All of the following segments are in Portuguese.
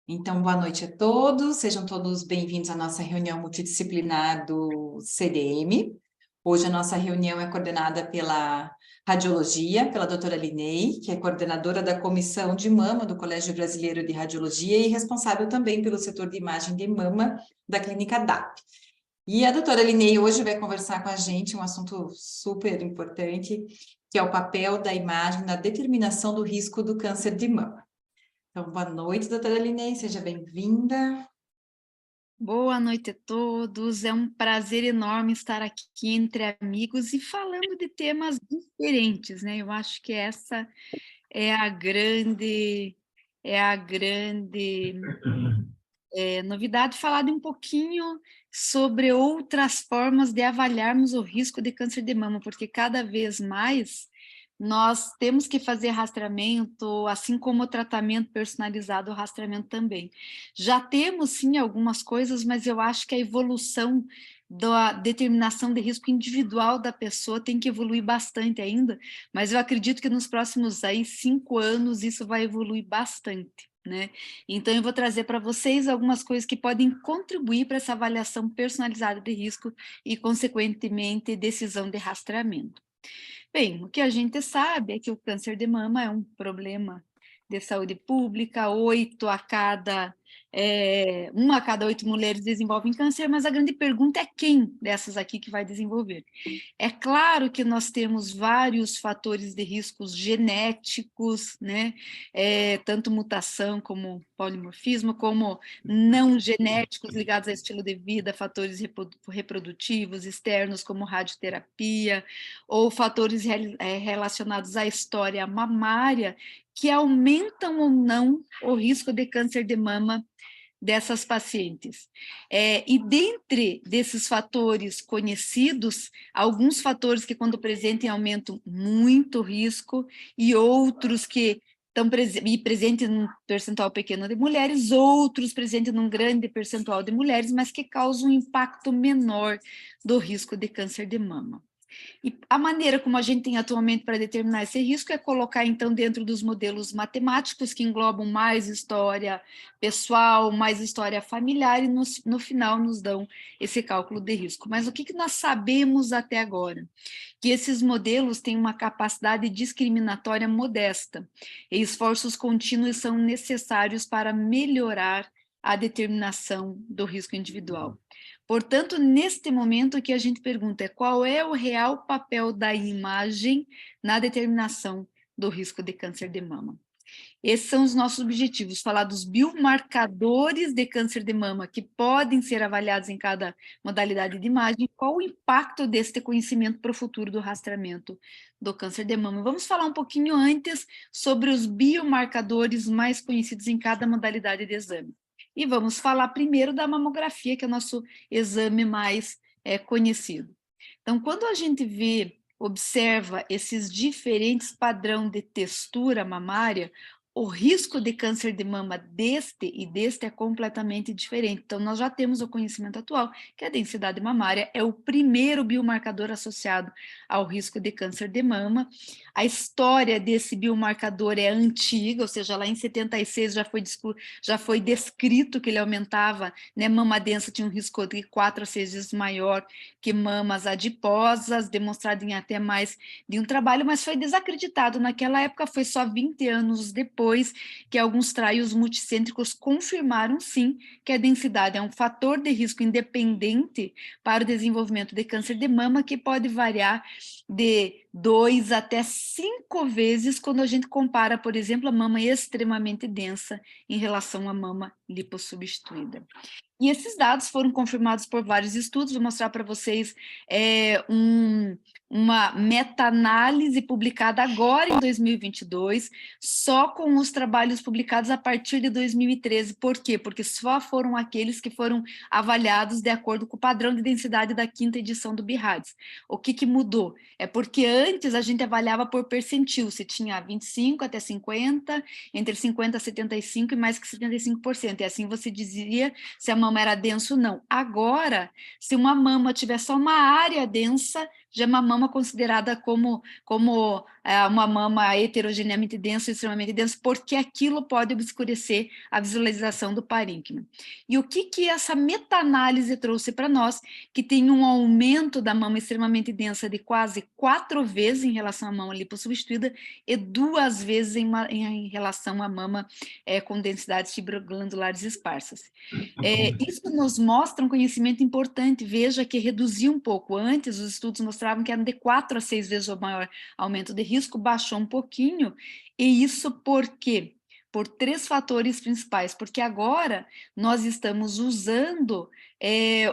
Então, boa noite a todos, sejam todos bem-vindos à nossa reunião multidisciplinar do CDM. Hoje a nossa reunião é coordenada pela Radiologia, pela doutora Linei, que é coordenadora da Comissão de Mama do Colégio Brasileiro de Radiologia e responsável também pelo setor de imagem de mama da Clínica DAP. E a doutora Linei hoje vai conversar com a gente um assunto super importante, que é o papel da imagem na determinação do risco do câncer de mama. Então, boa noite, doutora Linei, seja bem-vinda. Boa noite a todos, é um prazer enorme estar aqui entre amigos e falando de temas diferentes, né? Eu acho que essa é a grande novidade, falar de um pouquinho sobre outras formas de avaliarmos o risco de câncer de mama, porque cada vez mais nós temos que fazer rastreamento, assim como o tratamento personalizado, o rastreamento também. Já temos, sim, algumas coisas, mas eu acho que a evolução da determinação de risco individual da pessoa tem que evoluir bastante ainda, mas eu acredito que nos próximos aí 5 anos isso vai evoluir bastante, né? Então eu vou trazer para vocês algumas coisas que podem contribuir para essa avaliação personalizada de risco e, consequentemente, decisão de rastreamento. Bem, o que a gente sabe é que o câncer de mama é um problema de saúde pública, uma a cada 8 mulheres desenvolvem câncer, mas a grande pergunta é quem dessas aqui que vai desenvolver. É claro que nós temos vários fatores de riscos genéticos, né? Tanto mutação como polimorfismo, como não genéticos ligados a estilo de vida, fatores reprodutivos externos como radioterapia, ou fatores relacionados à história mamária, que aumentam ou não o risco de câncer de mama dessas pacientes. E dentre desses fatores conhecidos, alguns fatores que quando presentes aumentam muito o risco e outros que estão presentes num percentual pequeno de mulheres, outros presentes num grande percentual de mulheres, mas que causam um impacto menor do risco de câncer de mama. E a maneira como a gente tem atualmente para determinar esse risco é colocar, então, dentro dos modelos matemáticos que englobam mais história pessoal, mais história familiar e no final nos dão esse cálculo de risco. Mas o que nós sabemos até agora? Que esses modelos têm uma capacidade discriminatória modesta e esforços contínuos são necessários para melhorar a determinação do risco individual. Portanto, neste momento, o que a gente pergunta é qual é o real papel da imagem na determinação do risco de câncer de mama. Esses são os nossos objetivos, falar dos biomarcadores de câncer de mama que podem ser avaliados em cada modalidade de imagem, qual o impacto deste conhecimento para o futuro do rastreamento do câncer de mama. Vamos falar um pouquinho antes sobre os biomarcadores mais conhecidos em cada modalidade de exame. E vamos falar primeiro da mamografia, que é o nosso exame mais conhecido. Então, quando a gente observa esses diferentes padrões de textura mamária, o risco de câncer de mama deste é completamente diferente. Então, nós já temos o conhecimento atual que a densidade mamária é o primeiro biomarcador associado ao risco de câncer de mama. A história desse biomarcador é antiga, ou seja, lá em 76 já foi descrito que ele aumentava, né? Mama densa tinha um risco de 4 a 6 vezes maior que mamas adiposas, demonstrado em até mais de um trabalho, mas foi desacreditado. Naquela época foi só 20 anos depois que alguns trials multicêntricos confirmaram, sim, que a densidade é um fator de risco independente para o desenvolvimento de câncer de mama, que pode variar de 2 até 5 vezes quando a gente compara, por exemplo, a mama extremamente densa em relação à mama lipossubstituída. E esses dados foram confirmados por vários estudos. Vou mostrar para vocês uma meta-análise publicada agora em 2022, só com os trabalhos publicados a partir de 2013. Por quê? Porque só foram aqueles que foram avaliados de acordo com o padrão de densidade da 5ª edição do BIRADS. O que mudou? É porque antes a gente avaliava por percentil, se tinha 25 até 50, entre 50 a 75 e mais que 75%. E assim você dizia se a mama era densa ou não. Agora, se uma mama tiver só uma área densa, já é uma mama considerada como uma mama heterogeneamente densa, extremamente densa, porque aquilo pode obscurecer a visualização do parênquima. E o que essa meta-análise trouxe para nós? Que tem um aumento da mama extremamente densa de quase 4 vezes em relação à mama lipossubstituída e 2 vezes em relação à mama com densidades fibroglandulares esparsas. Isso nos mostra um conhecimento importante. Veja que reduziu um pouco. Antes, os estudos mostravam que era de 4 a 6 vezes o maior aumento de risco, baixou um pouquinho. E isso por quê? Por 3 fatores principais. Porque agora nós estamos usando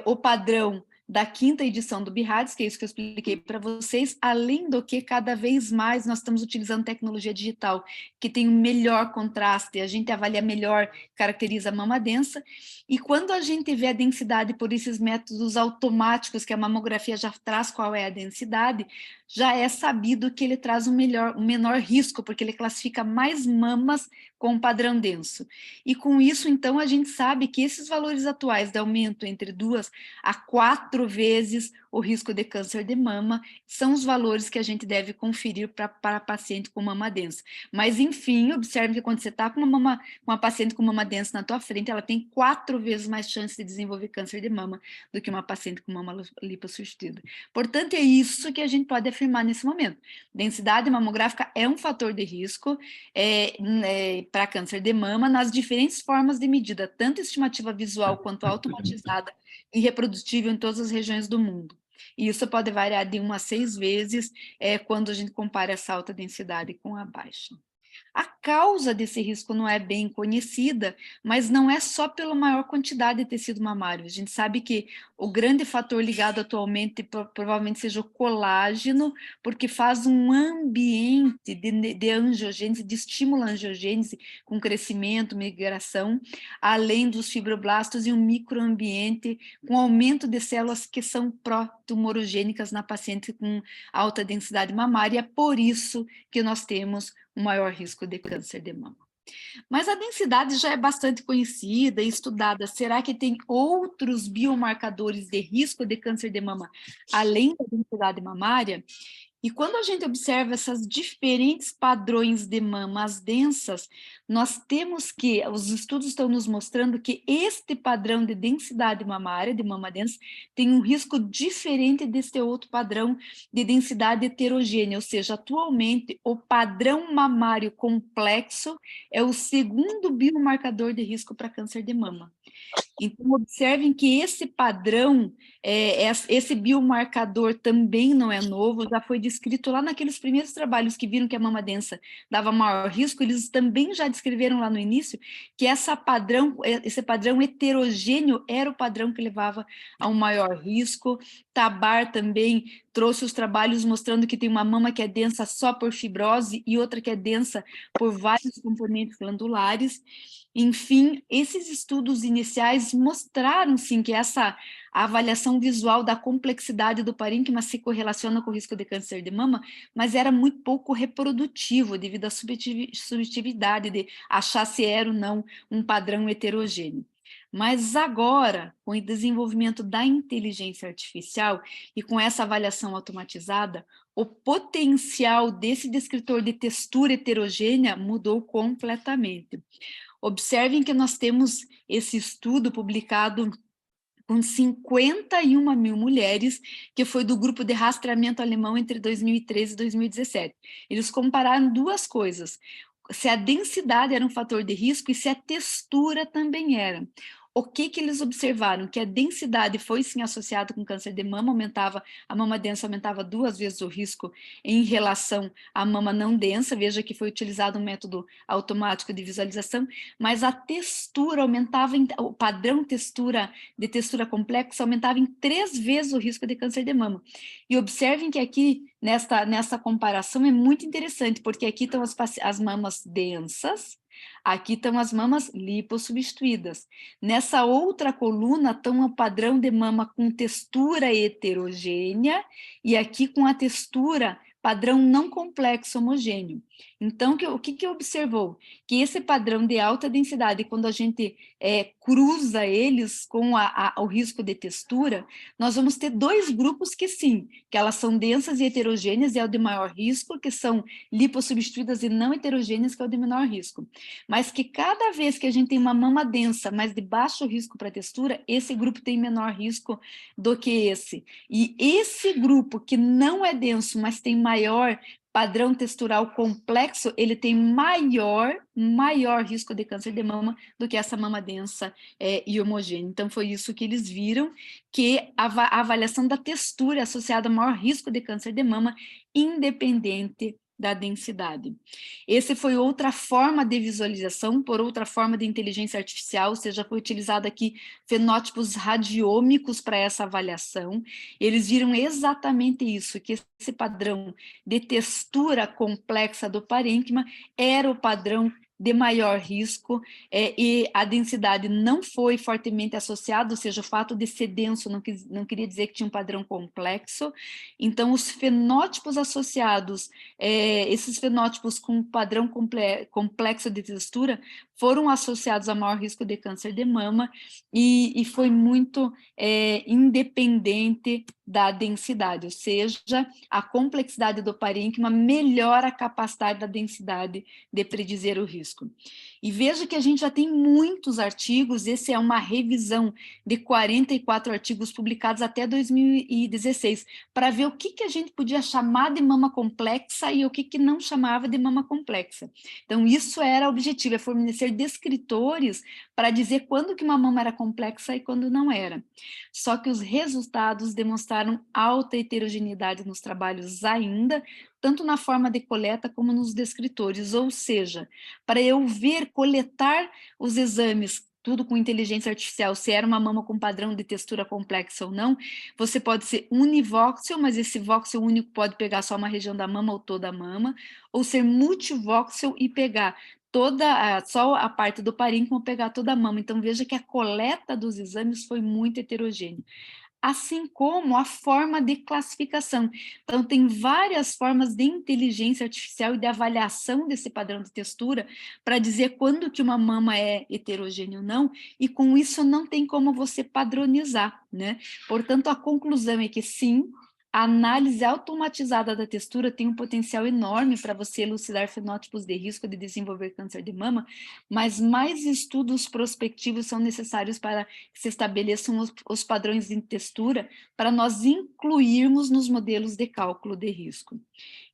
o padrão da 5ª edição do BIRADS, que é isso que eu expliquei para vocês, além do que cada vez mais nós estamos utilizando tecnologia digital, que tem um melhor contraste, a gente avalia melhor, caracteriza a mama densa, e quando a gente vê a densidade por esses métodos automáticos, que a mamografia já traz qual é a densidade, já é sabido que ele traz um menor risco, porque ele classifica mais mamas com padrão denso. E com isso, então, a gente sabe que esses valores atuais de aumento entre 2 a 4 vezes o risco de câncer de mama são os valores que a gente deve conferir para paciente com mama densa. Mas, enfim, observe que quando você está com uma paciente com mama densa na tua frente, ela tem 4 vezes mais chance de desenvolver câncer de mama do que uma paciente com mama lipossubstituída. Portanto, é isso que a gente pode afirmar nesse momento. Densidade mamográfica é um fator de risco para câncer de mama nas diferentes formas de medida, tanto estimativa visual quanto automatizada e reprodutível em todas as regiões do mundo. E isso pode variar de 1 a 6 vezes quando a gente compara essa alta densidade com a baixa. A causa desse risco não é bem conhecida, mas não é só pela maior quantidade de tecido mamário. A gente sabe que o grande fator ligado atualmente provavelmente seja o colágeno, porque faz um ambiente de angiogênese, de estímulo à angiogênese, com crescimento, migração, além dos fibroblastos e um microambiente com aumento de células que são pró-tumorogênicas na paciente com alta densidade mamária. É por isso que nós temos um maior risco de câncer de mama. Mas a densidade já é bastante conhecida e estudada. Será que tem outros biomarcadores de risco de câncer de mama, além da densidade mamária? E quando a gente observa esses diferentes padrões de mamas densas, nós temos que, os estudos estão nos mostrando que este padrão de densidade mamária, de mama densa, tem um risco diferente deste outro padrão de densidade heterogênea, ou seja, atualmente o padrão mamário complexo é o segundo biomarcador de risco para câncer de mama. Então, observem que esse padrão, esse biomarcador também não é novo, já foi descrito lá naqueles primeiros trabalhos que viram que a mama densa dava maior risco, eles também já descreveram lá no início que esse padrão heterogêneo era o padrão que levava a um maior risco. Tabar também trouxe os trabalhos mostrando que tem uma mama que é densa só por fibrose e outra que é densa por vários componentes glandulares. Enfim, esses estudos iniciais mostraram, sim, que a avaliação visual da complexidade do parênquima se correlaciona com o risco de câncer de mama, mas era muito pouco reprodutivo devido à subjetividade de achar se era ou não um padrão heterogêneo. Mas agora, com o desenvolvimento da inteligência artificial e com essa avaliação automatizada, o potencial desse descritor de textura heterogênea mudou completamente. Observem que nós temos esse estudo publicado com 51 mil mulheres, que foi do grupo de rastreamento alemão entre 2013 e 2017. Eles compararam 2 coisas, se a densidade era um fator de risco e se a textura também era. O que eles observaram? Que a densidade foi sim associada com câncer de mama, a mama densa aumentava 2 vezes o risco em relação à mama não densa, veja que foi utilizado um método automático de visualização, mas a textura aumentava, o padrão de textura complexa aumentava em 3 vezes o risco de câncer de mama. E observem que aqui, nessa comparação, é muito interessante, porque aqui estão as mamas densas, aqui estão as mamas lipossubstituídas. Nessa outra coluna estão o padrão de mama com textura heterogênea e aqui com a textura padrão não complexo homogêneo. Então, o que observou? Que esse padrão de alta densidade, quando a gente cruza eles com o risco de textura, nós vamos ter dois grupos que sim, que elas são densas e heterogêneas, e é o de maior risco, que são lipossubstituídas e não heterogêneas, que é o de menor risco. Mas que cada vez que a gente tem uma mama densa, mas de baixo risco para textura, esse grupo tem menor risco do que esse. E esse grupo que não é denso, mas tem maior padrão textural complexo, ele tem maior risco de câncer de mama do que essa mama densa e homogênea. Então, foi isso que eles viram, que a avaliação da textura é associada a maior risco de câncer de mama, independente da densidade. Esse foi outra forma de visualização, por outra forma de inteligência artificial, ou seja, foi utilizado aqui fenótipos radiômicos para essa avaliação. Eles viram exatamente isso, que esse padrão de textura complexa do parênquima era o padrão de maior risco, e a densidade não foi fortemente associada, ou seja, o fato de ser denso não queria dizer que tinha um padrão complexo. Então, os fenótipos associados, esses fenótipos com padrão complexo de textura, foram associados a maior risco de câncer de mama, e foi muito independente da densidade, ou seja, a complexidade do parênquima melhora a capacidade da densidade de predizer o risco. E veja que a gente já tem muitos artigos, esse é uma revisão de 44 artigos publicados até 2016, para ver o que a gente podia chamar de mama complexa e o que não chamava de mama complexa. Então, isso era o objetivo, é fornecer descritores para dizer quando que uma mama era complexa e quando não era. Só que os resultados demonstraram alta heterogeneidade nos trabalhos ainda, tanto na forma de coleta como nos descritores, ou seja, para eu coletar os exames, tudo com inteligência artificial, se era uma mama com padrão de textura complexa ou não, você pode ser univoxel, mas esse voxel único pode pegar só uma região da mama ou toda a mama, ou ser multivoxel e pegar só a parte do parênquima, pegar toda a mama. Então, veja que a coleta dos exames foi muito heterogênea, assim como a forma de classificação. Então, tem várias formas de inteligência artificial e de avaliação desse padrão de textura para dizer quando que uma mama é heterogênea ou não, e com isso não tem como você padronizar, né? Portanto, a conclusão é que sim, a análise automatizada da textura tem um potencial enorme para você elucidar fenótipos de risco de desenvolver câncer de mama, mas mais estudos prospectivos são necessários para que se estabeleçam os padrões de textura para nós incluirmos nos modelos de cálculo de risco.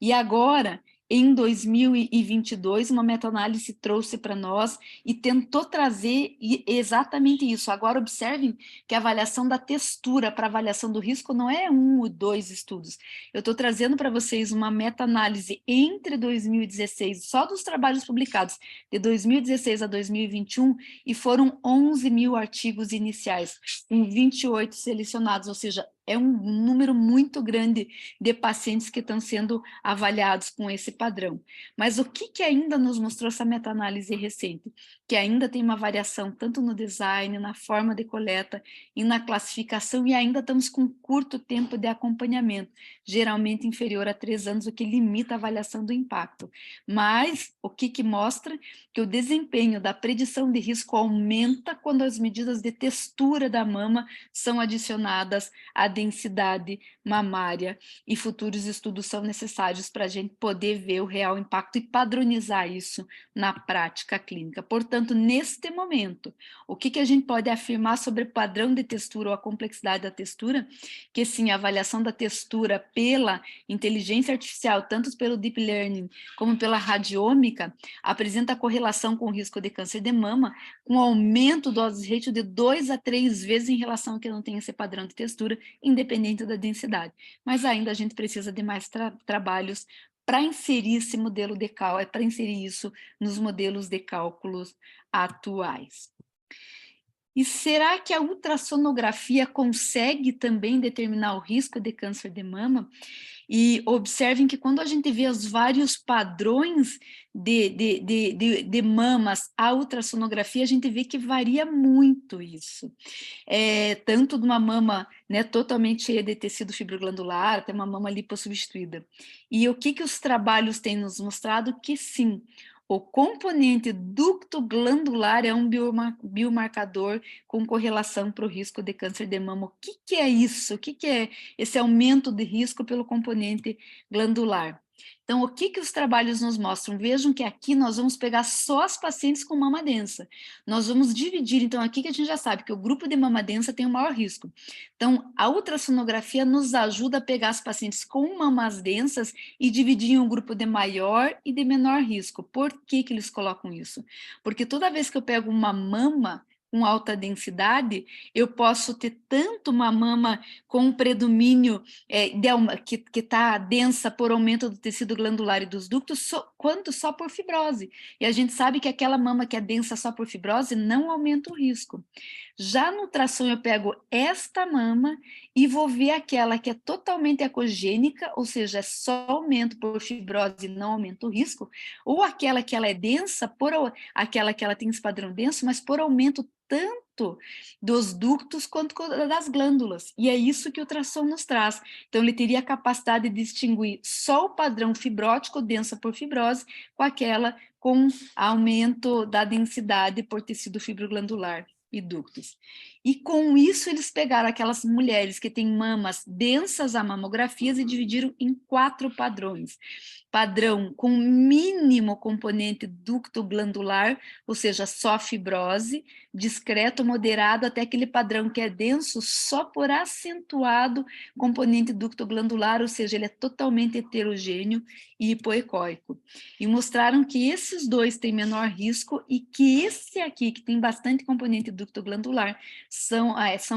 E agora, em 2022, uma meta-análise trouxe para nós e tentou trazer exatamente isso. Agora, observem que a avaliação da textura para avaliação do risco não é 1 ou 2 estudos. Eu estou trazendo para vocês uma meta-análise entre 2016, só dos trabalhos publicados, de 2016 a 2021, e foram 11 mil artigos iniciais, com 28 selecionados, ou seja, é um número muito grande de pacientes que estão sendo avaliados com esse padrão. Mas o que ainda nos mostrou essa meta-análise recente? Que ainda tem uma variação tanto no design, na forma de coleta e na classificação, e ainda estamos com curto tempo de acompanhamento, geralmente inferior a 3 anos, o que limita a avaliação do impacto. Mas o que mostra? Que o desempenho da predição de risco aumenta quando as medidas de textura da mama são adicionadas à densidade mamária, e futuros estudos são necessários para a gente poder ver o real impacto e padronizar isso na prática clínica. Portanto, neste momento, o que a gente pode afirmar sobre o padrão de textura ou a complexidade da textura? Que sim, a avaliação da textura pela inteligência artificial, tanto pelo deep learning como pela radiômica, apresenta correlação com o risco de câncer de mama, com aumento do odds ratio de 2 a 3 vezes em relação ao que não tem esse padrão de textura, independente da densidade. Mas ainda a gente precisa de mais trabalhos para inserir esse modelo de cálculo, para inserir isso nos modelos de cálculos atuais. E será que a ultrassonografia consegue também determinar o risco de câncer de mama? E observem que quando a gente vê os vários padrões de mamas, a ultrassonografia, a gente vê que varia muito isso. Tanto de uma mama, né, totalmente cheia de tecido fibroglandular, até uma mama lipossubstituída. E o que os trabalhos têm nos mostrado? Que sim, o componente ducto glandular é um biomarcador com correlação para o risco de câncer de mama. O que é isso? O que é esse aumento de risco pelo componente glandular? Então, o que os trabalhos nos mostram? Vejam que aqui nós vamos pegar só as pacientes com mama densa. Nós vamos dividir, então, aqui que a gente já sabe que o grupo de mama densa tem o maior risco. Então, a ultrassonografia nos ajuda a pegar as pacientes com mamas densas e dividir em um grupo de maior e de menor risco. Por que eles colocam isso? Porque toda vez que eu pego uma mama com alta densidade, eu posso ter tanto uma mama com um predomínio que está densa por aumento do tecido glandular e dos ductos, quanto só por fibrose. E a gente sabe que aquela mama que é densa só por fibrose não aumenta o risco. Já no ultrassom eu pego esta mama e vou ver aquela que é totalmente ecogênica, ou seja, é só aumento por fibrose e não aumenta o risco, ou aquela que ela é densa, aquela que ela tem esse padrão denso, mas por aumento tanto dos ductos quanto das glândulas. E é isso que o ultrassom nos traz. Então, ele teria a capacidade de distinguir só o padrão fibrótico densa por fibrose com aquela com aumento da densidade por tecido fibroglandular e ductos. E com isso eles pegaram aquelas mulheres que têm mamas densas a mamografias e dividiram em 4 padrões. Padrão com mínimo componente ducto glandular, ou seja, só fibrose, discreto, moderado, até aquele padrão que é denso só por acentuado componente ducto glandular, ou seja, ele é totalmente heterogêneo e hipoecóico. E mostraram que esses dois têm menor risco e que esse aqui, que tem bastante componente ducto glandular, são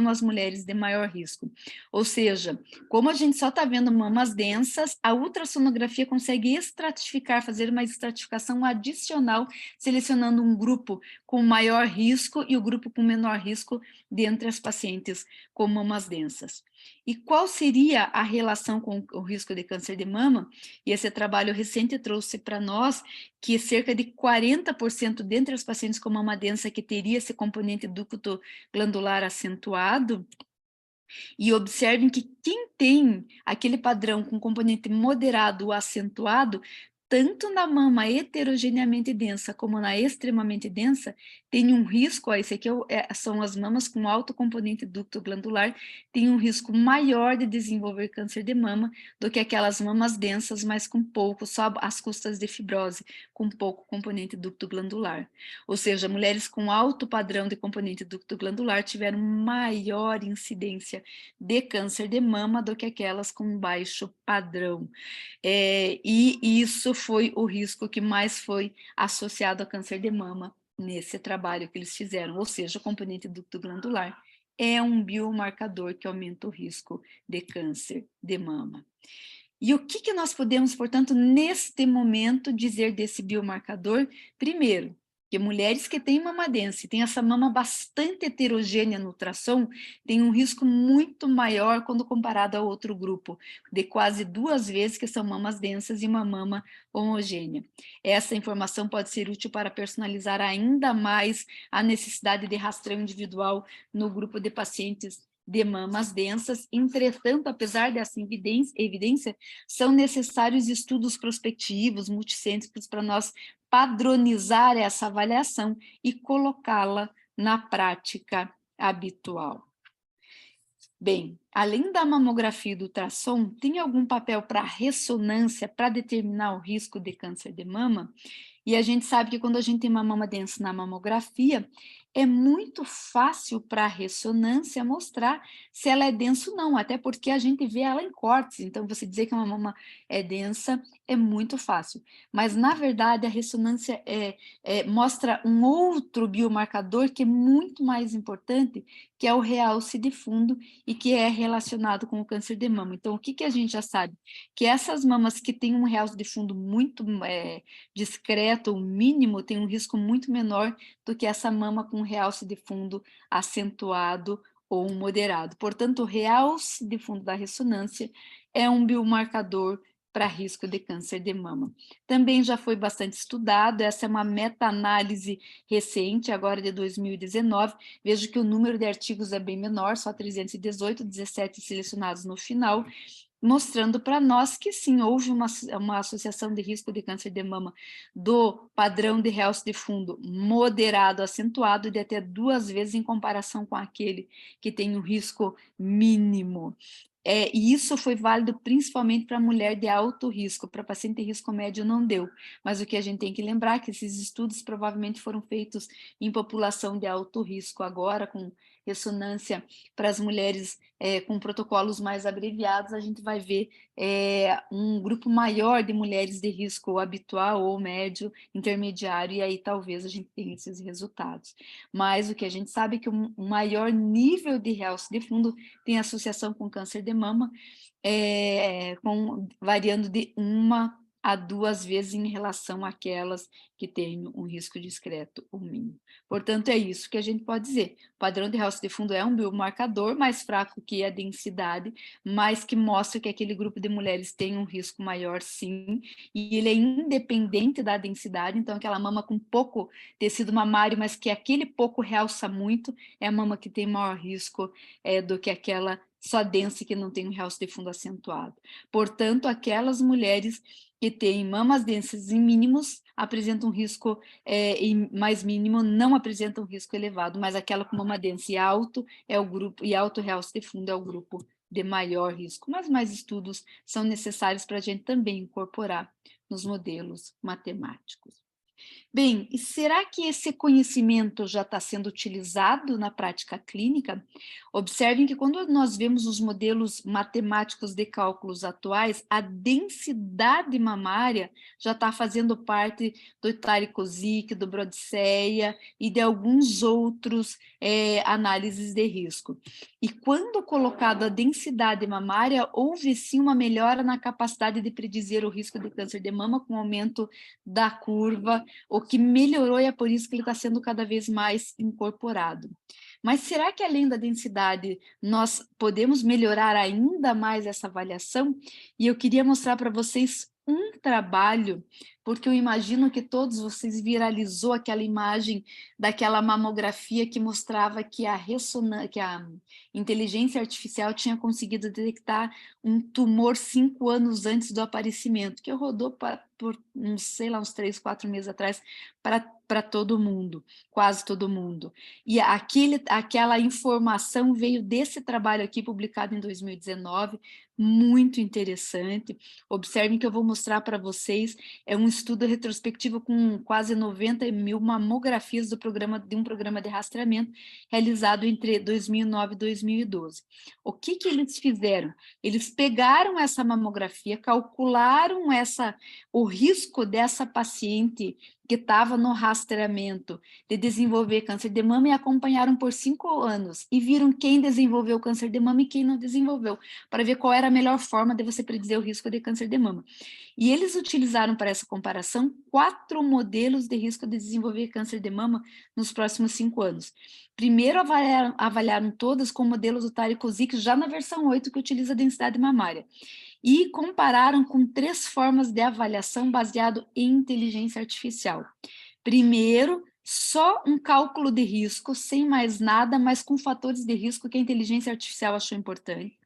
as mulheres de maior risco. Ou seja, como a gente só está vendo mamas densas, a ultrassonografia consegue estratificar, fazer uma estratificação adicional, selecionando um grupo com maior risco e o grupo com menor risco dentre as pacientes com mamas densas. E qual seria a relação com o risco de câncer de mama? E esse trabalho recente trouxe para nós que cerca de 40% dentre as pacientes com mama densa que teria esse componente ducto glandular acentuado. E observem que quem tem aquele padrão com componente moderado ou acentuado, tanto na mama heterogeneamente densa como na extremamente densa, tem um risco, esse aqui são as mamas com alto componente ducto glandular, tem um risco maior de desenvolver câncer de mama do que aquelas mamas densas, mas com pouco, só às custas de fibrose, com pouco componente ducto glandular. Ou seja, mulheres com alto padrão de componente ducto glandular tiveram maior incidência de câncer de mama do que aquelas com baixo padrão. E isso foi o risco que mais foi associado a câncer de mama nesse trabalho que eles fizeram, ou seja, o componente ducto glandular é um biomarcador que aumenta o risco de câncer de mama. E o que nós podemos, portanto, neste momento, dizer desse biomarcador? Primeiro, que mulheres que têm mama densa e têm essa mama bastante heterogênea no ultrassom, têm um risco muito maior quando comparado a outro grupo, de quase 2 vezes que são mamas densas e uma mama homogênea. Essa informação pode ser útil para personalizar ainda mais a necessidade de rastreio individual no grupo de pacientes de mamas densas. Entretanto, apesar dessa evidência, são necessários estudos prospectivos, multicêntricos, para nós padronizar essa avaliação e colocá-la na prática habitual. Bem, além da mamografia e do ultrassom, tem algum papel para ressonância para determinar o risco de câncer de mama? E a gente sabe que quando a gente tem uma mama densa na mamografia, é muito fácil para a ressonância mostrar se ela é densa ou não, até porque a gente vê ela em cortes, então você dizer que uma mama é densa é muito fácil. Mas, na verdade, a ressonância mostra um outro biomarcador que é muito mais importante, que é o realce de fundo e que é relacionado com o câncer de mama. Então, o que, que a gente já sabe? Que essas mamas que têm um realce de fundo muito discreto, ou mínimo, têm um risco muito menor do que essa mama com realce de fundo acentuado ou moderado. Portanto, o realce de fundo da ressonância é um biomarcador para risco de câncer de mama. Também já foi bastante estudado, essa é uma meta-análise recente, agora de 2019, vejo que o número de artigos é bem menor, só 318, 17 selecionados no final, mostrando para nós que sim, houve uma associação de risco de câncer de mama do padrão de realce de fundo moderado acentuado de até 2 vezes em comparação com aquele que tem um risco mínimo. E isso foi válido principalmente para mulher de alto risco, para paciente de risco médio não deu, mas o que a gente tem que lembrar é que esses estudos provavelmente foram feitos em população de alto risco agora, com ressonância para as mulheres com protocolos mais abreviados, a gente vai ver um grupo maior de mulheres de risco habitual ou médio, intermediário, e aí talvez a gente tenha esses resultados. Mas o que a gente sabe é que um maior nível de realce de fundo tem associação com câncer de mama, variando de 1 a 2 vezes em relação àquelas que têm um risco discreto ou mínimo. Portanto, é isso que a gente pode dizer. O padrão de realce de fundo é um biomarcador mais fraco que a densidade, mas que mostra que aquele grupo de mulheres tem um risco maior, sim, e ele é independente da densidade, então aquela mama com pouco tecido mamário, mas que aquele pouco realça muito, é a mama que tem maior risco do que aquela só densa que não tem um realce de fundo acentuado. Portanto, aquelas mulheres que têm mamas densas em mínimos apresentam um risco mais mínimo, não apresentam um risco elevado, mas aquela com mama densa e alto é o grupo, e alto realce de fundo é o grupo de maior risco. Mas mais estudos são necessários para a gente também incorporar nos modelos matemáticos. Bem, e será que esse conhecimento já está sendo utilizado na prática clínica? Observem que quando nós vemos os modelos matemáticos de cálculos atuais, a densidade mamária já está fazendo parte do Taricosic, do Brodseia e de alguns outros análises de risco. E quando colocado a densidade mamária, houve sim uma melhora na capacidade de predizer o risco de câncer de mama com o aumento da curva, o que melhorou, e é por isso que ele está sendo cada vez mais incorporado. Mas será que além da densidade nós podemos melhorar ainda mais essa avaliação? E eu queria mostrar para vocês um trabalho, porque eu imagino que todos vocês viralizou aquela imagem daquela mamografia que mostrava que a inteligência artificial tinha conseguido detectar um tumor 5 anos antes do aparecimento, que rodou por uns 3, 4 meses atrás para todo mundo, quase todo mundo. E aquela informação veio desse trabalho aqui, publicado em 2019, muito interessante. Observem que eu vou mostrar para vocês, é um estudo retrospectivo com quase 90 mil mamografias de um programa de rastreamento realizado entre 2009 e 2012. O que eles fizeram? Eles pegaram essa mamografia, calcularam o risco dessa paciente que estava no rastreamento de desenvolver câncer de mama e acompanharam por 5 anos e viram quem desenvolveu câncer de mama e quem não desenvolveu, para ver qual era a melhor forma de você predizer o risco de câncer de mama. E eles utilizaram para essa comparação 4 modelos de risco de desenvolver câncer de mama nos próximos 5 anos. Primeiro avaliaram todas com o modelo do Taricosic, já na versão 8, que utiliza a densidade mamária. E compararam com 3 formas de avaliação baseado em inteligência artificial. Primeiro, só um cálculo de risco, sem mais nada, mas com fatores de risco que a inteligência artificial achou importante.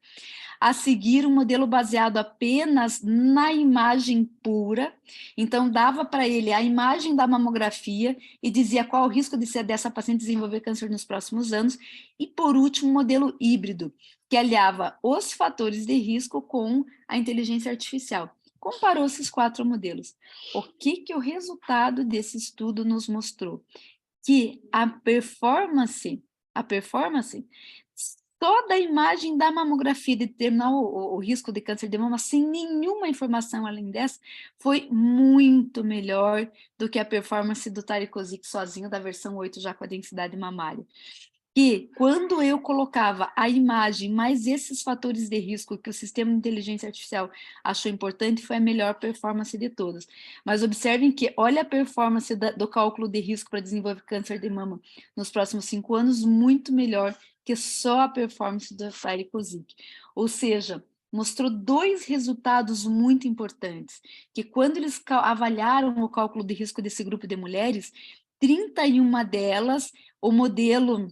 A seguir, um modelo baseado apenas na imagem pura, então dava para ele a imagem da mamografia e dizia qual o risco dessa paciente desenvolver câncer nos próximos anos. E, por último, um modelo híbrido, que aliava os fatores de risco com a inteligência artificial. Comparou esses 4 modelos. O que o resultado desse estudo nos mostrou? Que a performance toda a imagem da mamografia de determinar o risco de câncer de mama, sem nenhuma informação além dessa, foi muito melhor do que a performance do Taricosic sozinho, da versão 8, já com a densidade mamária. que quando eu colocava a imagem mais esses fatores de risco que o sistema de inteligência artificial achou importante, foi a melhor performance de todas. Mas observem que, olha a performance do cálculo de risco para desenvolver câncer de mama nos próximos 5 anos, muito melhor que só a performance do Tyrer-Cuzick. Ou seja, mostrou 2 resultados muito importantes, que quando eles avaliaram o cálculo de risco desse grupo de mulheres, 31 delas, o modelo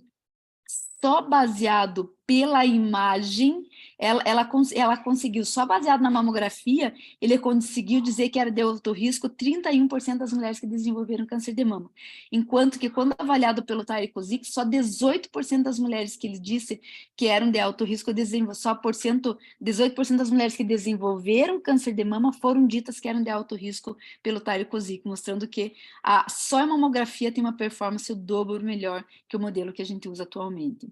só baseado pela imagem, ela conseguiu, só baseado na mamografia, ele conseguiu dizer que era de alto risco 31% das mulheres que desenvolveram câncer de mama. Enquanto que, quando avaliado pelo Tyrer-Cuzick, só 18% das mulheres que ele disse que eram de alto risco, 18% das mulheres que desenvolveram câncer de mama foram ditas que eram de alto risco pelo Tyrer-Cuzick, mostrando que só a mamografia tem uma performance o dobro melhor que o modelo que a gente usa atualmente.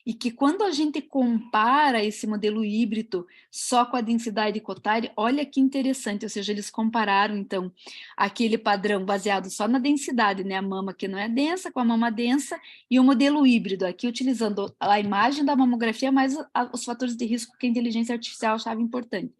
E que quando a gente compara esse modelo híbrido só com a densidade Cotard, olha que interessante, ou seja, eles compararam, então, aquele padrão baseado só na densidade, né, a mama que não é densa com a mama densa, e o modelo híbrido, aqui utilizando a imagem da mamografia, mais os fatores de risco que a inteligência artificial achava importante.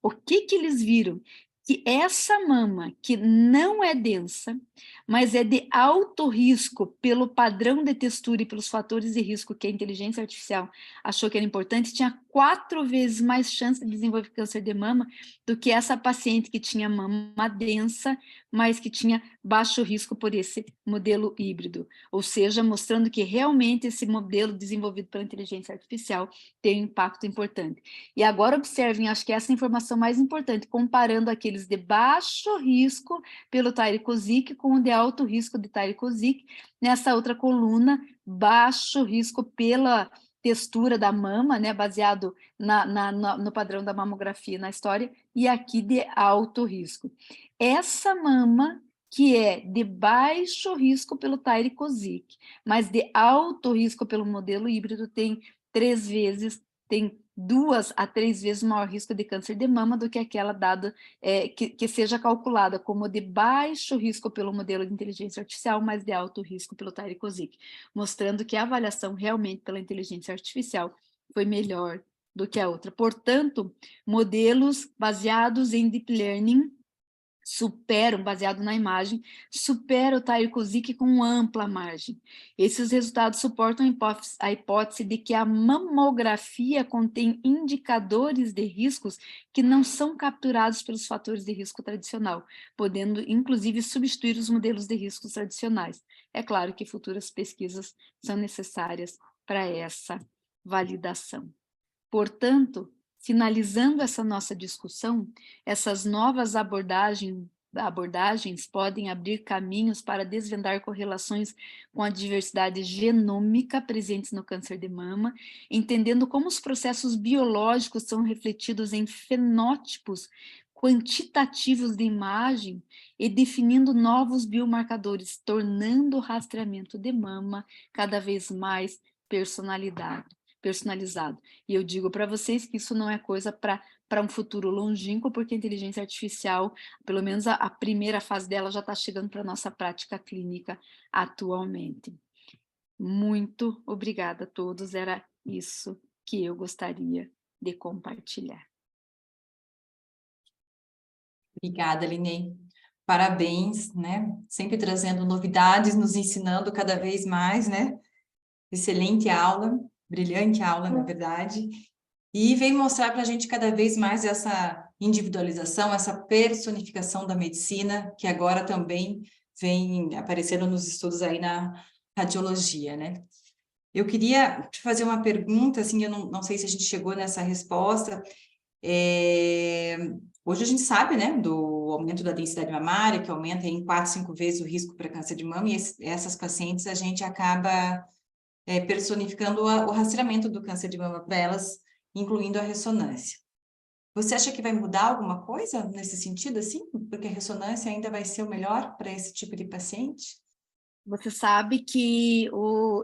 O que eles viram? Que essa mama, que não é densa, mas é de alto risco pelo padrão de textura e pelos fatores de risco que a inteligência artificial achou que era importante, tinha 4 vezes mais chance de desenvolver câncer de mama do que essa paciente que tinha mama densa, mas que tinha baixo risco por esse modelo híbrido. Ou seja, mostrando que realmente esse modelo desenvolvido pela inteligência artificial tem um impacto importante. E agora observem, acho que essa é a informação mais importante, comparando aqueles de baixo risco pelo Tyrer-Cuzick com o de alto risco de Tyrer-Cuzick, nessa outra coluna, baixo risco pela textura da mama, né, baseado no padrão da mamografia na história, e aqui de alto risco. Essa mama que é de baixo risco pelo Tyrer-Cuzick, mas de alto risco pelo modelo híbrido, tem 2 a 3 vezes maior risco de câncer de mama do que aquela dada que seja calculada como de baixo risco pelo modelo de inteligência artificial, mas de alto risco pelo Tyrer-Cuzick, mostrando que a avaliação realmente pela inteligência artificial foi melhor do que a outra. Portanto, modelos baseados em deep learning superam, baseado na imagem, supera o Tyrer-Cuzick com ampla margem. Esses resultados suportam a hipótese de que a mamografia contém indicadores de riscos que não são capturados pelos fatores de risco tradicional, podendo, inclusive, substituir os modelos de riscos tradicionais. É claro que futuras pesquisas são necessárias para essa validação. Portanto, finalizando essa nossa discussão, essas novas abordagens podem abrir caminhos para desvendar correlações com a diversidade genômica presentes no câncer de mama, entendendo como os processos biológicos são refletidos em fenótipos quantitativos de imagem e definindo novos biomarcadores, tornando o rastreamento de mama cada vez mais personalizado. E eu digo para vocês que isso não é coisa para um futuro longínquo, porque a inteligência artificial, pelo menos a primeira fase dela, já está chegando para a nossa prática clínica atualmente. Muito obrigada a todos, era isso que eu gostaria de compartilhar. Obrigada, Linei. Parabéns, né? Sempre trazendo novidades, nos ensinando cada vez mais, né? Excelente aula, brilhante aula, na verdade. E vem mostrar para a gente cada vez mais essa individualização, essa personificação da medicina, que agora também vem aparecendo nos estudos aí na radiologia, né? Eu queria te fazer uma pergunta, assim, eu não sei se a gente chegou nessa resposta. Hoje a gente sabe, né, do aumento da densidade mamária, que aumenta em 4, 5 vezes o risco para câncer de mama, e essas pacientes a gente acaba personificando o rastreamento do câncer de mama para elas, incluindo a ressonância. Você acha que vai mudar alguma coisa nesse sentido, assim? Porque a ressonância ainda vai ser o melhor para esse tipo de paciente? Você sabe que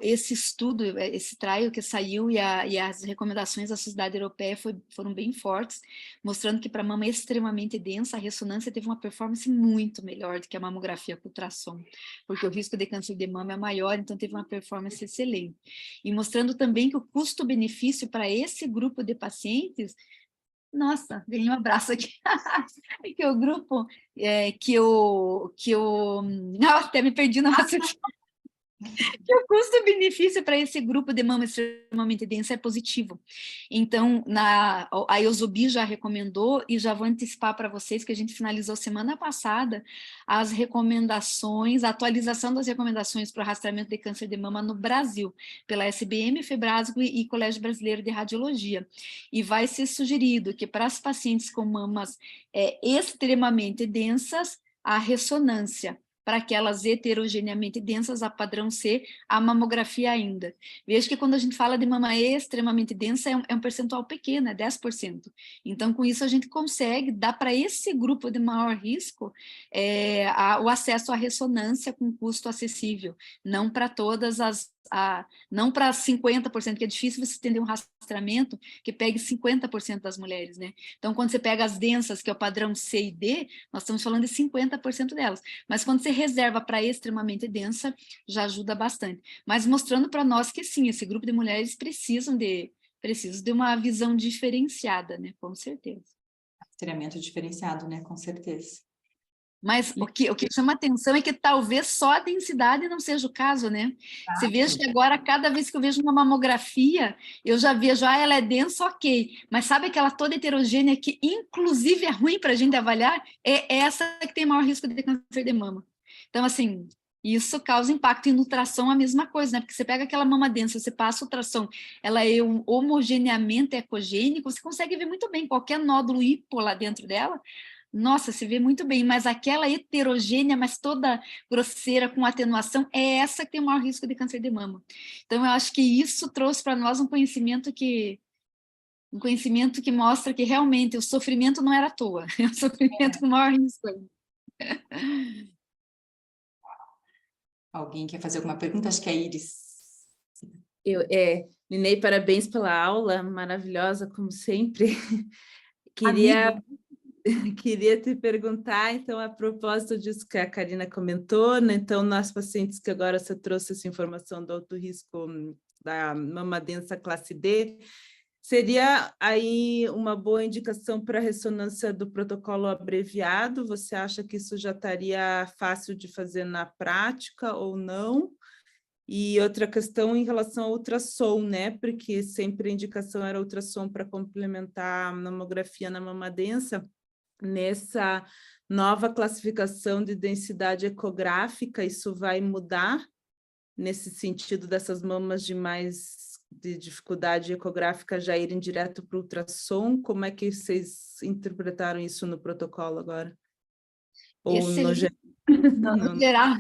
esse estudo, esse trial que saiu e as recomendações da Sociedade Europeia foram bem fortes, mostrando que para mama extremamente densa, a ressonância teve uma performance muito melhor do que a mamografia com ultrassom, porque o risco de câncer de mama é maior, então teve uma performance excelente. E mostrando também que o custo-benefício para esse grupo de pacientes, nossa, ganhei um abraço aqui. Que o grupo, até me perdi no raciocínio. Que o custo-benefício para esse grupo de mama extremamente densa é positivo. Então, a Eusobi já recomendou, e já vou antecipar para vocês que a gente finalizou semana passada as recomendações, a atualização das recomendações para o rastreamento de câncer de mama no Brasil, pela SBM, Febrasgo e Colégio Brasileiro de Radiologia. E vai ser sugerido que para as pacientes com mamas extremamente densas, a ressonância, para aquelas heterogeneamente densas, a padrão C, a mamografia ainda. Veja que quando a gente fala de mama extremamente densa, é um percentual pequeno, é 10%. Então, com isso, a gente consegue dar para esse grupo de maior risco o acesso à ressonância com custo acessível, não para todas não para 50%, que é difícil você entender um rastreamento que pegue 50% das mulheres, né? Então, quando você pega as densas, que é o padrão C e D, nós estamos falando de 50% delas. Mas quando você reserva para extremamente densa, já ajuda bastante. Mas mostrando para nós que sim, esse grupo de mulheres precisam de uma visão diferenciada, né? Com certeza. Treinamento diferenciado, né? Com certeza. Mas o que chama atenção é que talvez só a densidade não seja o caso, né? Você veja que agora, cada vez que eu vejo uma mamografia, eu já vejo, ela é densa, ok. Mas sabe aquela toda heterogênea que, inclusive, é ruim para a gente avaliar? É essa que tem maior risco de câncer de mama. Então, assim, isso causa impacto. E no ultrassom a mesma coisa, né? Porque você pega aquela mama densa, você passa o ultrassom, ela é um homogeneamento ecogênico, você consegue ver muito bem qualquer nódulo hipo lá dentro dela. Nossa, se vê muito bem, mas aquela heterogênea, mas toda grosseira, com atenuação, é essa que tem o maior risco de câncer de mama. Então, eu acho que isso trouxe para nós um conhecimento que mostra que realmente o sofrimento não era à toa, é um sofrimento com maior risco. Alguém quer fazer alguma pergunta? Acho que é a Iris. Linei, parabéns pela aula, maravilhosa, como sempre. Queria te perguntar, então, a propósito disso que a Karina comentou, né? Então, nas pacientes que agora você trouxe essa informação do alto risco da mama densa classe D, seria aí uma boa indicação para a ressonância do protocolo abreviado? Você acha que isso já estaria fácil de fazer na prática ou não? E outra questão em relação ao ultrassom, né? Porque sempre a indicação era ultrassom para complementar a mamografia na mama densa. Nessa nova classificação de densidade ecográfica, isso vai mudar nesse sentido dessas mamas de dificuldade ecográfica já irem direto para o ultrassom? Como é que vocês interpretaram isso no protocolo agora? Ou no geral? No geral.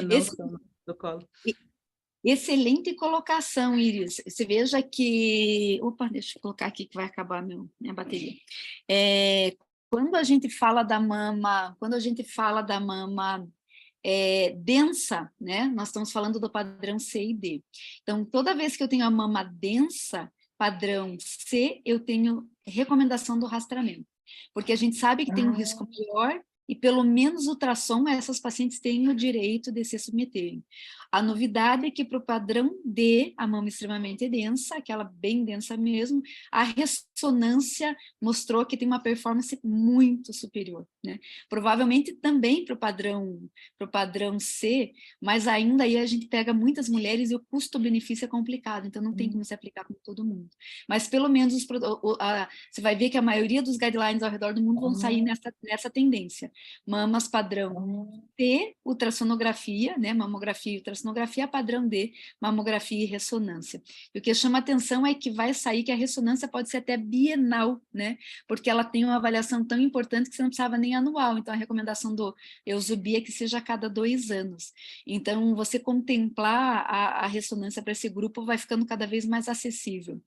Não só no protocolo. Excelente colocação, Iris. Você veja que... Opa, deixa eu colocar aqui que vai acabar minha bateria. Quando a gente fala da mama, densa, né? Nós estamos falando do padrão C e D. Então, toda vez que eu tenho a mama densa, padrão C, eu tenho recomendação do rastreamento. Porque a gente sabe que tem um risco maior e pelo menos ultrassom essas pacientes têm o direito de se submeterem. A novidade é que para o padrão D, a mama extremamente densa, aquela bem densa mesmo, a ressonância mostrou que tem uma performance muito superior, né? Provavelmente também para o padrão C, mas ainda aí a gente pega muitas mulheres e o custo-benefício é complicado, então não tem como se aplicar com todo mundo. Mas pelo menos você vai ver que a maioria dos guidelines ao redor do mundo vão sair nessa tendência. Mamas padrão T, ultrassonografia, né? Mamografia e ultrassonografia, padrão D, mamografia e ressonância. E o que chama atenção é que vai sair que a ressonância pode ser até bienal, né? Porque ela tem uma avaliação tão importante que você não precisava nem anual. Então, a recomendação do Eusobi é que seja a cada 2 anos. Então, você contemplar a ressonância para esse grupo vai ficando cada vez mais acessível.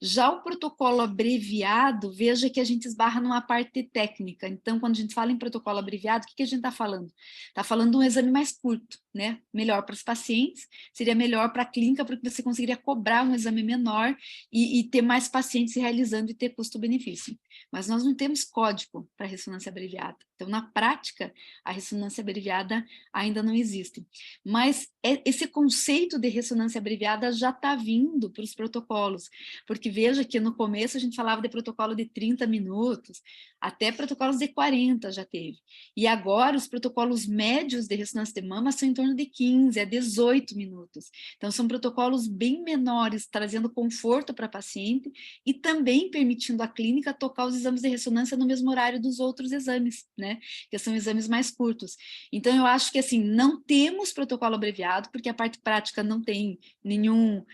Já o protocolo abreviado, veja que a gente esbarra numa parte técnica. Então, quando a gente fala em protocolo abreviado, o que a gente está falando? Está falando de um exame mais curto, né? Melhor para os pacientes, seria melhor para a clínica, porque você conseguiria cobrar um exame menor e ter mais pacientes realizando e ter custo-benefício. Mas nós não temos código para ressonância abreviada. Então, na prática, a ressonância abreviada ainda não existe. Mas esse conceito de ressonância abreviada já está vindo para os protocolos, porque veja que no começo a gente falava de protocolo de 30 minutos, até protocolos de 40 já teve. E agora os protocolos médios de ressonância de mama são em torno de 15 a 18 minutos. Então são protocolos bem menores, trazendo conforto para a paciente e também permitindo à clínica tocar os exames de ressonância no mesmo horário dos outros exames, né? Que são exames mais curtos. Então eu acho que assim, não temos protocolo abreviado, porque a parte prática não tem nenhum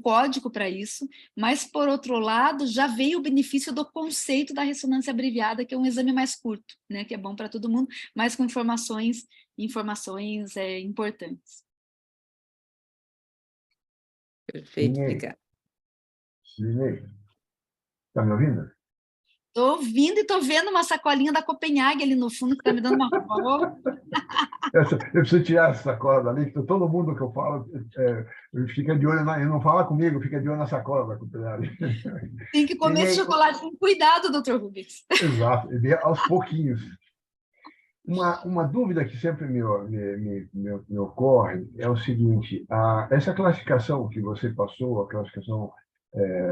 código para isso, mas por outro lado já veio o benefício do conceito da ressonância abreviada, que é um exame mais curto, né? Que é bom para todo mundo, mas com informações importantes. Perfeito, obrigada. Linei, está me ouvindo? Estou ouvindo e estou vendo uma sacolinha da Copenhague ali no fundo, que está me dando uma fome. Eu preciso tirar essa sacola dali, porque todo mundo que eu falo fica de olho, não fala comigo, fica de olho na sacola da Copenhague. Tem que comer esse chocolate com cuidado, doutor Rubens. Exato, aos pouquinhos. Uma dúvida que sempre me ocorre é o seguinte: essa classificação que você passou, a classificação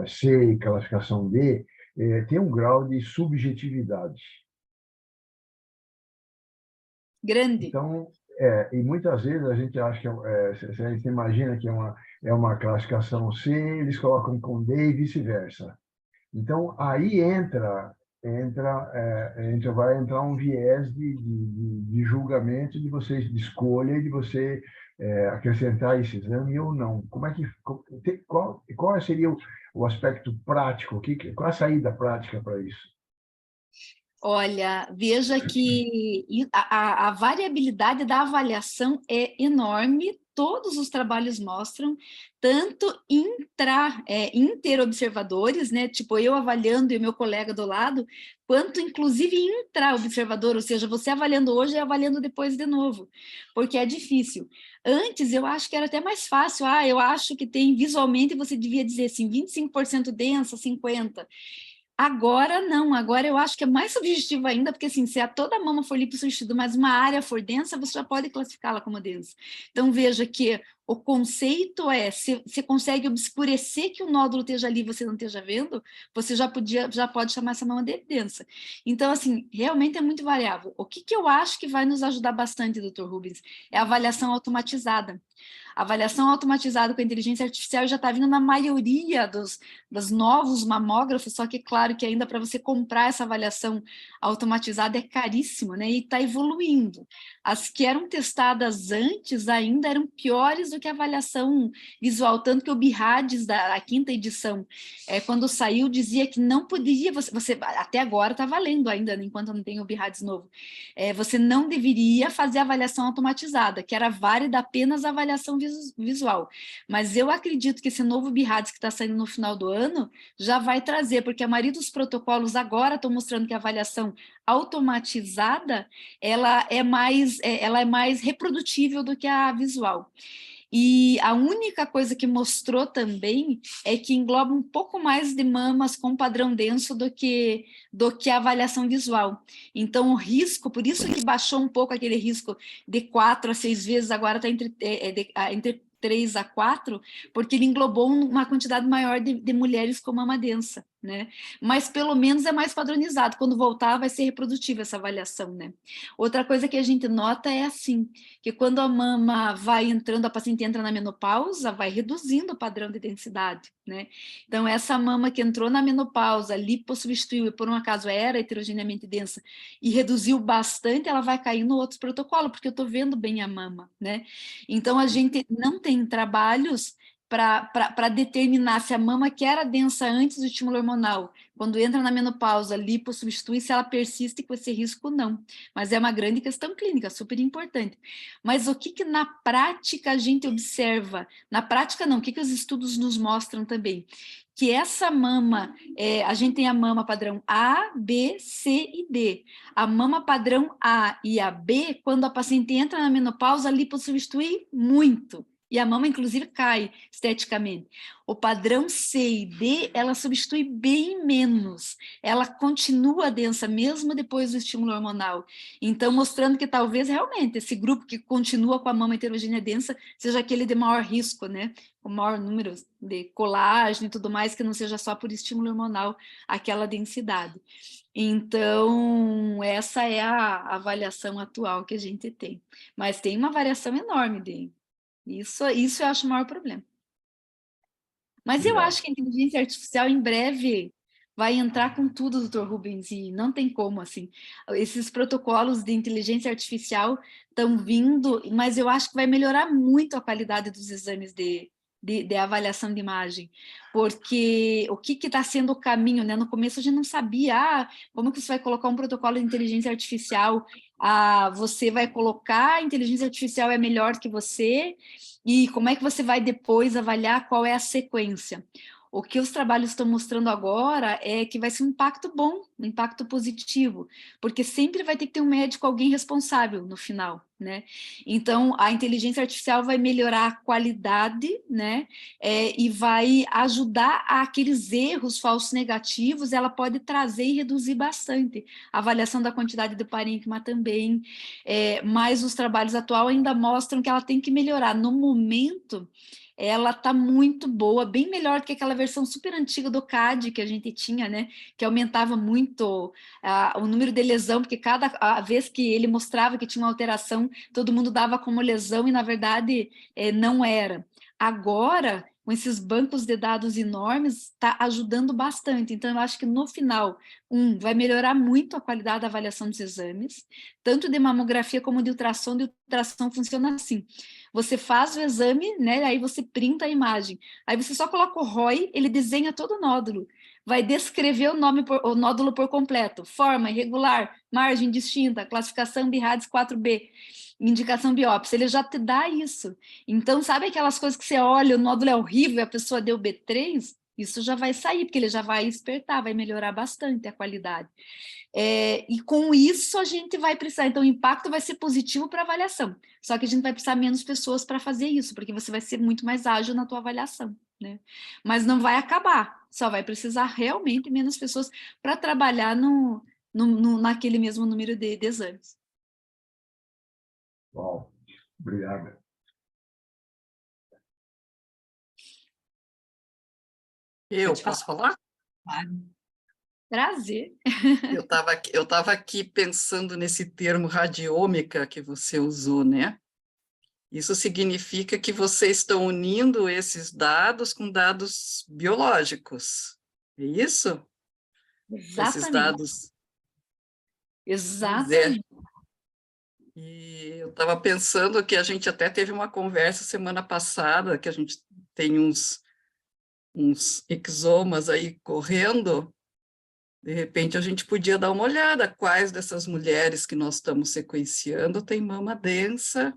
C e classificação D, tem um grau de subjetividade. Grande. Então, e muitas vezes a gente acha que se a gente imagina que é uma classificação C, eles colocam com D e vice-versa. Então, aí vai entrar um viés de julgamento, de escolha, de você acrescentar esse exame ou não. Qual seria o aspecto prático? Qual a saída prática para isso? Olha, veja que a variabilidade da avaliação é enorme, todos os trabalhos mostram, tanto interobservadores, né, tipo eu avaliando e o meu colega do lado, quanto inclusive intra-observador, ou seja, você avaliando hoje e avaliando depois de novo, porque é difícil. Antes eu acho que era até mais fácil, eu acho que tem visualmente, você devia dizer assim, 25% densa, 50%. Agora não, agora eu acho que é mais subjetivo ainda, porque assim, se toda a mama for lipossustida, mas uma área for densa, você já pode classificá-la como densa. Então veja que o conceito se você consegue obscurecer que o nódulo esteja ali e você não esteja vendo, você já pode chamar essa mama de densa. Então assim, realmente é muito variável. O que eu acho que vai nos ajudar bastante, doutor Rubens, é a avaliação automatizada. A avaliação automatizada com a inteligência artificial já está vindo na maioria dos novos mamógrafos, só que claro que ainda para você comprar essa avaliação automatizada é caríssimo, né? E está evoluindo. As que eram testadas antes ainda eram piores do que a avaliação visual, tanto que o BIRADS da 5ª edição, quando saiu, dizia que não poderia, você até agora está valendo ainda, enquanto não tem o BIRADS novo, você não deveria fazer avaliação automatizada, que era válida apenas a avaliação visual. Mas eu acredito que esse novo BIRADS que está saindo no final do ano já vai trazer, porque a maioria dos protocolos agora estão mostrando que a avaliação automatizada ela é mais reprodutível do que a visual. E a única coisa que mostrou também é que engloba um pouco mais de mamas com padrão denso do que a avaliação visual. Então, o risco, por isso que baixou um pouco aquele risco de 4 a 6 vezes, agora está entre 3 a 4, porque ele englobou uma quantidade maior de mulheres com mama densa, né? Mas pelo menos é mais padronizado. Quando voltar, vai ser reprodutiva essa avaliação, né? Outra coisa que a gente nota é assim, que quando a mama vai entrando, a paciente entra na menopausa, vai reduzindo o padrão de densidade, né? Então, essa mama que entrou na menopausa, lipossubstituiu e por um acaso era heterogeneamente densa e reduziu bastante, ela vai cair no outro protocolo, porque eu estou vendo bem a mama, né? Então, a gente não tem trabalhos para determinar se a mama que era densa antes do estímulo hormonal, quando entra na menopausa, lipo substitui, se ela persiste com esse risco, não. Mas é uma grande questão clínica, super importante. Mas o que na prática a gente observa? Na prática não, o que os estudos nos mostram também? Que essa mama, a gente tem a mama padrão A, B, C e D. A mama padrão A e a B, quando a paciente entra na menopausa, lipossubstitui muito. E a mama, inclusive, cai esteticamente. O padrão C e D, ela substitui bem menos. Ela continua densa, mesmo depois do estímulo hormonal. Então, mostrando que talvez, realmente, esse grupo que continua com a mama heterogênea densa seja aquele de maior risco, né? Com maior número de colágeno e tudo mais, que não seja só por estímulo hormonal aquela densidade. Então, essa é a avaliação atual que a gente tem. Mas tem uma variação enorme de... Isso eu acho o maior problema. Mas eu acho que a inteligência artificial, em breve, vai entrar com tudo, Dr. Rubens, e não tem como, assim. Esses protocolos de inteligência artificial estão vindo, mas eu acho que vai melhorar muito a qualidade dos exames de avaliação de imagem, porque o que está sendo o caminho, né? No começo a gente não sabia, como que você vai colocar um protocolo de inteligência artificial, você vai colocar, a inteligência artificial é melhor que você, e como é que você vai depois avaliar qual é a sequência? O que os trabalhos estão mostrando agora é que vai ser um impacto bom, um impacto positivo, porque sempre vai ter que ter um médico, alguém responsável no final, né? Então, a inteligência artificial vai melhorar a qualidade, né? E vai ajudar aqueles erros falsos negativos, ela pode trazer e reduzir bastante. A avaliação da quantidade de parênquima também, mas os trabalhos atuais ainda mostram que ela tem que melhorar. No momento, ela está muito boa, bem melhor do que aquela versão super antiga do CAD que a gente tinha, né? Que aumentava muito o número de lesão, porque cada vez que ele mostrava que tinha uma alteração, todo mundo dava como lesão e, na verdade, não era. Agora, com esses bancos de dados enormes, está ajudando bastante. Então, eu acho que no final, vai melhorar muito a qualidade da avaliação dos exames, tanto de mamografia como de ultrassom. De ultrassom funciona assim: você faz o exame, né? Aí você printa a imagem. Aí você só coloca o ROI, ele desenha todo o nódulo. Vai descrever o nódulo por completo. Forma, irregular, margem distinta, classificação BIRADS 4B, indicação biópsia. Ele já te dá isso. Então, sabe aquelas coisas que você olha, o nódulo é horrível e a pessoa deu B3? Isso já vai sair, porque ele já vai espertar, vai melhorar bastante a qualidade. E com isso a gente vai precisar, então o impacto vai ser positivo para a avaliação, só que a gente vai precisar menos pessoas para fazer isso, porque você vai ser muito mais ágil na tua avaliação, né? Mas não vai acabar, só vai precisar realmente menos pessoas para trabalhar naquele mesmo número de exames. Bom, obrigado. Eu posso falar? Claro. Prazer. Eu estava aqui pensando nesse termo radiômica que você usou, né? Isso significa que vocês estão unindo esses dados com dados biológicos, é isso? Exatamente. Esses dados. Exatamente. E eu estava pensando que a gente até teve uma conversa semana passada, que a gente tem uns exomas aí correndo. De repente, a gente podia dar uma olhada quais dessas mulheres que nós estamos sequenciando têm mama densa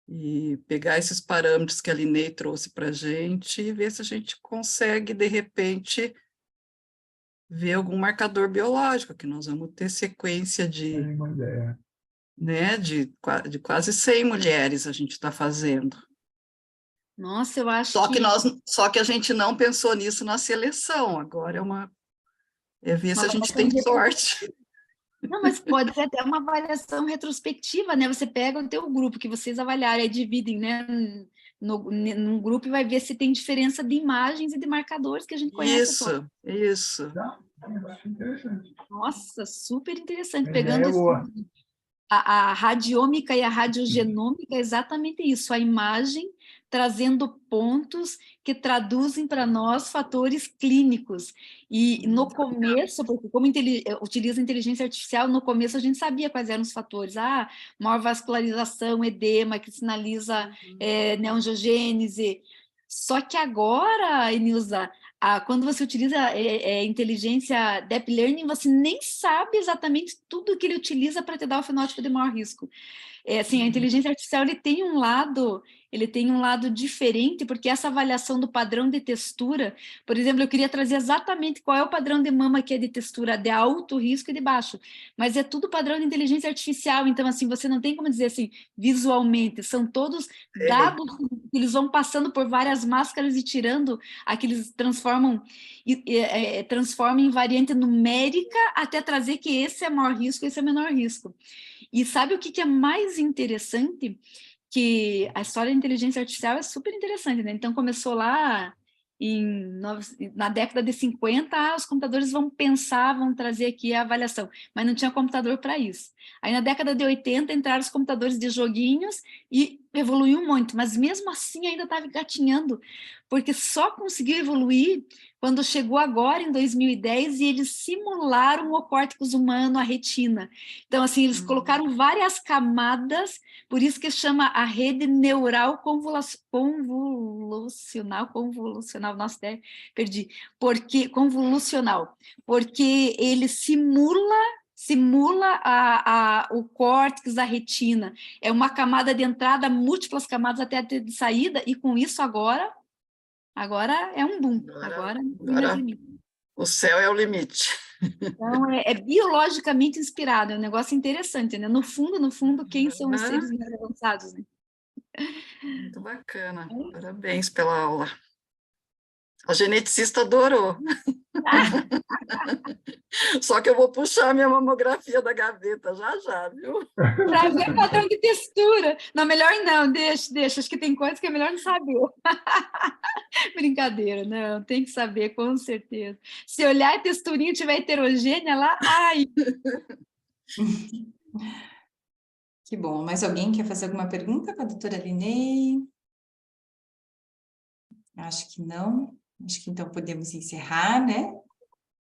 e pegar esses parâmetros que a Linei trouxe para a gente e ver se a gente consegue, de repente, ver algum marcador biológico, que nós vamos ter sequência de quase 100 mulheres a gente está fazendo. Nossa, eu acho Só que a gente não pensou nisso na seleção, agora é ver se a gente tem sorte. Não, mas pode ser até uma avaliação retrospectiva, né? Você pega o teu grupo que vocês avaliarem, dividem, né? Num grupo e vai ver se tem diferença de imagens e de marcadores que a gente conhece. Isso. Interessante. Nossa, super interessante. Pegando a radiômica e a radiogenômica é exatamente isso, a imagem trazendo pontos que traduzem para nós fatores clínicos. E no começo, porque como utiliza inteligência artificial, no começo a gente sabia quais eram os fatores. Maior vascularização, edema, que sinaliza neangiogênese. Só que agora, Enilza, quando você utiliza inteligência Deep Learning, você nem sabe exatamente tudo que ele utiliza para te dar o fenótipo de maior risco. Assim, a inteligência artificial ele tem um lado diferente, porque essa avaliação do padrão de textura, por exemplo, eu queria trazer exatamente qual é o padrão de mama que é de textura de alto risco e de baixo, mas é tudo padrão de inteligência artificial, então assim, você não tem como dizer assim, visualmente, são todos dados que eles vão passando por várias máscaras e tirando aqueles transformam em variante numérica até trazer que esse é maior risco, esse é menor risco. E sabe o que é mais interessante? Que a história da inteligência artificial é super interessante, né? Então, começou lá na década de 50, os computadores vão trazer aqui a avaliação, mas não tinha computador para isso. Aí, na década de 80, entraram os computadores de joguinhos e evoluiu muito, mas mesmo assim ainda estava engatinhando, porque só conseguiu evoluir quando chegou agora, em 2010, e eles simularam o córtex humano, a retina. Então, assim, eles colocaram várias camadas, por isso que chama a rede neural convolucional, nossa, até perdi, convolucional, porque ele simula o córtex da retina, é uma camada de entrada, múltiplas camadas até de saída, e com isso agora é um boom, agora o céu é o limite. Então, é biologicamente inspirado, é um negócio interessante, né? No fundo, quem são os seres mais avançados, né? Muito bacana, parabéns pela aula. A geneticista adorou. Só que eu vou puxar a minha mamografia da gaveta já, viu? Para ver padrão de textura. Não, melhor não, deixa. Acho que tem coisas que é melhor não saber. Brincadeira, não, tem que saber, com certeza. Se olhar a texturinha e tiver heterogênea lá, ai! Que bom. Mais alguém quer fazer alguma pergunta para a doutora Linei? Acho que não. Acho que então podemos encerrar, né?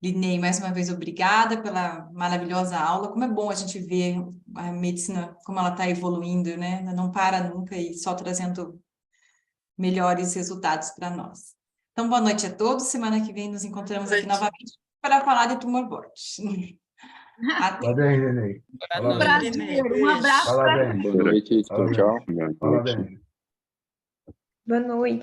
Linei, mais uma vez, obrigada pela maravilhosa aula. Como é bom a gente ver a medicina, como ela está evoluindo, né? Ela não para nunca e só trazendo melhores resultados para nós. Então, boa noite a todos. Semana que vem nos encontramos aqui novamente para falar de tumor board. Parabéns, Linei. Um prazer, um abraço. Parabéns. Boa noite, tchau. Parabéns. Boa noite. Boa noite.